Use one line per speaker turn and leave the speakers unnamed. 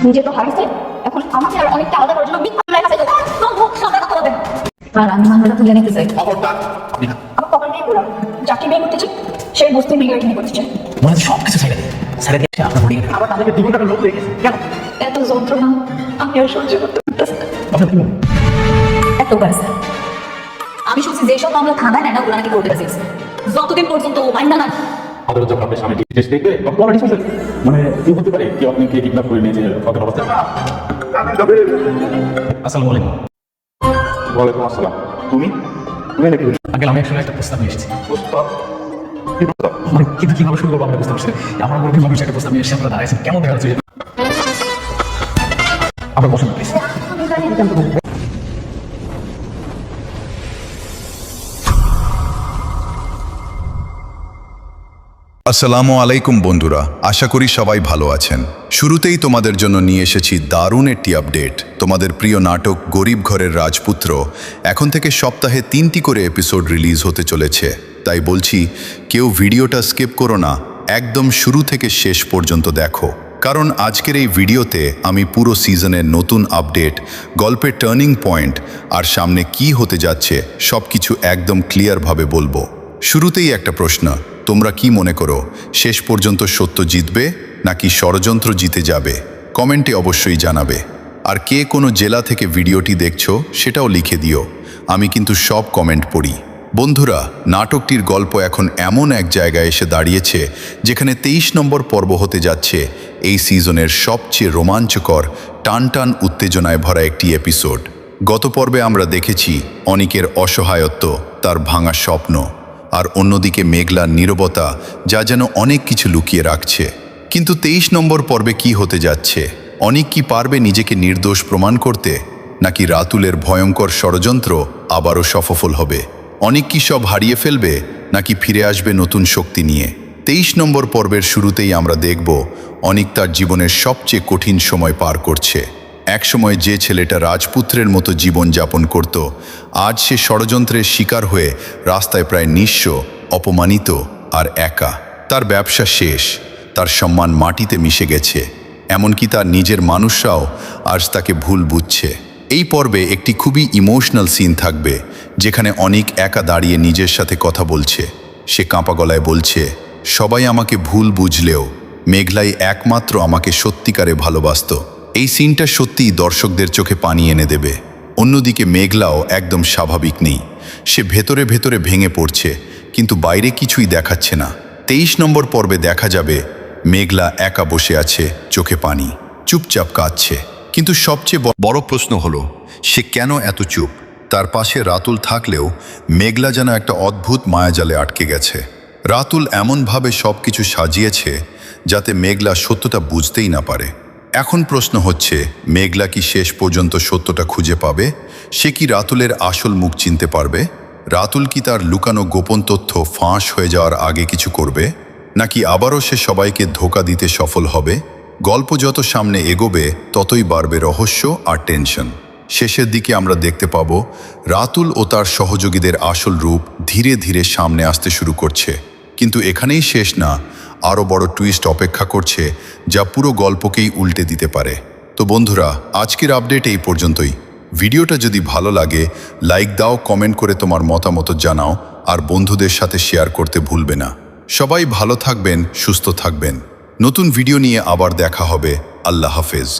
নিজে তো হারাইছে, এখন আমাকে আর অনেকটা আলাদা করার জন্য মিথ্যা লাই আছে। সাদা কথা বলবেন আর আমি মামলাটা তুলে নিতে চাই। আমার কপাল দিয়ে বললাম, যাকে বিয়ে করতে চাই সেই বস্তি বিয়ে কিনে করতে চাই।
মনে হচ্ছে সব কিছু ছেড়ে দিয়ে আপনার বলি
আবার তাদেরকে জীবনটাকে লোক হয়ে গেছে কেন?
এত যন্ত্রণা আমি আর সহ্য করতে পারতেছি না।
আপনার কি
এত বার স্যার, আমি শুনছি যেসব মামলা থানায় নেয় না ওগুলো নাকি করতে গেছে, যতদিন পর্যন্ত মাইনা না।
আদালত যখন আপনার স্বামী টেস্ট দেখবে মানে কি হতে পারে কি আপনি কে কিডন্যাপ করে নিয়েছে কত অবস্থা?
আসসালামু আলাইকুম।
ওয়ালাইকুম আসসালাম। তুমি তুমি নাকি
আঙ্কেল, আমি আসলে একটা প্রস্তাব নিয়ে এসেছি।
প্রস্তাব? কি প্রস্তাব?
মানে কিন্তু কিভাবে শুরু করবো আমরা বুঝতে পারছি। আমার মুরগি মানুষ একটা প্রস্তাব নিয়ে এসেছি, আমরা দাঁড়াইছি কেমন দেখা যাচ্ছে। আপনার পছন্দ প্লিজ।
আসসালামু আলাইকুম বন্ধুরা, আশা করি সবাই ভালো আছেন। শুরুতেই তোমাদের জন্য নিয়ে এসেছি দারুণ একটি আপডেট। তোমাদের প্রিয় নাটক গরিব ঘরের রাজপুত্র এখন থেকে সপ্তাহে 3টি করে এপিসোড রিলিজ হতে চলেছে। তাই বলছি, কেউ ভিডিওটা স্কিপ করো না, একদম শুরু থেকে শেষ পর্যন্ত দেখো। কারণ আজকের এই ভিডিওতে আমি পুরো সিজনের নতুন আপডেট, গল্পের টার্নিং পয়েন্ট আর সামনে কি হতে যাচ্ছে সব কিছু একদম ক্লিয়ারভাবে বলবো। শুরুতেই একটা প্রশ্ন, তোমরা কি মনে করো শেষ পর্যন্ত সত্য জিতবে নাকি ষড়যন্ত্র জিতে যাবে? কমেন্টে অবশ্যই জানাবে। আর কে কোনো জেলা থেকে ভিডিওটি দেখছো সেটাও লিখে দিও, আমি কিন্তু সব কমেন্ট পড়ি। বন্ধুরা, নাটকটির গল্প এখন এমন এক জায়গায় এসে দাঁড়িয়েছে যেখানে 23 নম্বর পর্ব হতে যাচ্ছে এই সিজনের সবচেয়ে রোমাঞ্চকর, টানটান উত্তেজনায় ভরা একটি এপিসোড। গত পর্বে আমরা দেখেছি অনিকের অসহায়ত্ব, তার ভাঙা স্বপ্ন, আর অন্যদিকে মেঘলার নীরবতা, যা যেন অনেক কিছু লুকিয়ে রাখছে। কিন্তু 23 নম্বর পর্বে কি হতে যাচ্ছে? অনিক কি পারবে নিজেকে নির্দোষ প্রমাণ করতে, নাকি রাতুলের ভয়ঙ্কর ষড়যন্ত্র আবারও সফল হবে? অনিক কি সব হারিয়ে ফেলবে নাকি ফিরে আসবে নতুন শক্তি নিয়ে? 23 নম্বর পর্বের শুরুতেই আমরা দেখব অনিক তার জীবনের সবচেয়ে কঠিন সময় পার করছে। একসময় যে ছেলেটা রাজপুত্রের মতো জীবন যাপন করত, আজ সে ষড়যন্ত্রের শিকার হয়ে রাস্তায় প্রায় নিঃস্ব, অপমানিত আর একা। তার ব্যবসা শেষ, তার সম্মান মাটিতে মিশে গেছে, এমনকি তার নিজের মানুষরাও আজ তাকে ভুল বুঝছে। এই পর্বে একটি খুবই ইমোশনাল সিন থাকবে, যেখানে অনিক একা দাঁড়িয়ে নিজের সাথে কথা বলছে। সে কাঁপা গলায় বলছে, সবাই আমাকে ভুল বুঝলেও মেঘলাই একমাত্র আমাকে সত্যিকারে ভালোবাসত। এই সিনটা সত্যিই দর্শকদের চোখে পানি এনে দেবে। অন্যদিকে মেঘলাও একদম স্বাভাবিক নেই, সে ভেতরে ভেতরে ভেঙে পড়ছে, কিন্তু বাইরে কিছুই দেখাচ্ছে না। 23 নম্বর পর্বে দেখা যাবে মেঘলা একা বসে আছে, চোখে পানি, চুপচাপ কাঁদছে। কিন্তু সবচেয়ে বড় প্রশ্ন হলো, সে কেন এত চুপ? তার পাশে রাতুল থাকলেও মেঘলা যেন একটা অদ্ভুত মায়াজালে আটকে গেছে। রাতুল এমনভাবে সব কিছু সাজিয়েছে যাতে মেঘলা সত্যটা বুঝতেই না পারে। এখন প্রশ্ন হচ্ছে, মেঘলা কি শেষ পর্যন্ত সত্যটা খুঁজে পাবে? সে কি রাতুলের আসল মুখ চিনতে পারবে? রাতুল কি তার লুকানো গোপন তথ্য ফাঁস হয়ে যাওয়ার আগে কিছু করবে, নাকি আবারও সে সবাইকে ধোঁকা দিতে সফল হবে? গল্প যত সামনে এগোবে ততই বাড়বে রহস্য আর টেনশন। শেষের দিকে আমরা দেখতে পাবো রাতুল ও তার সহযোগীদের আসল রূপ ধীরে ধীরে সামনে আসতে শুরু করছে। কিন্তু এখানেই শেষ না, আরও বড় টুইস্ট অপেক্ষা করছে, যা পুরো গল্পকেই উল্টে দিতে পারে। তো বন্ধুরা, আজকের আপডেট এই পর্যন্তই। ভিডিওটা যদি ভালো লাগে লাইক দাও, কমেন্ট করে তোমার মতামত জানাও, আর বন্ধুদের সাথে শেয়ার করতে ভুলবে না। সবাই ভালো থাকবেন, সুস্থ থাকবেন। নতুন ভিডিও নিয়ে আবার দেখা হবে। আল্লাহ হাফেজ।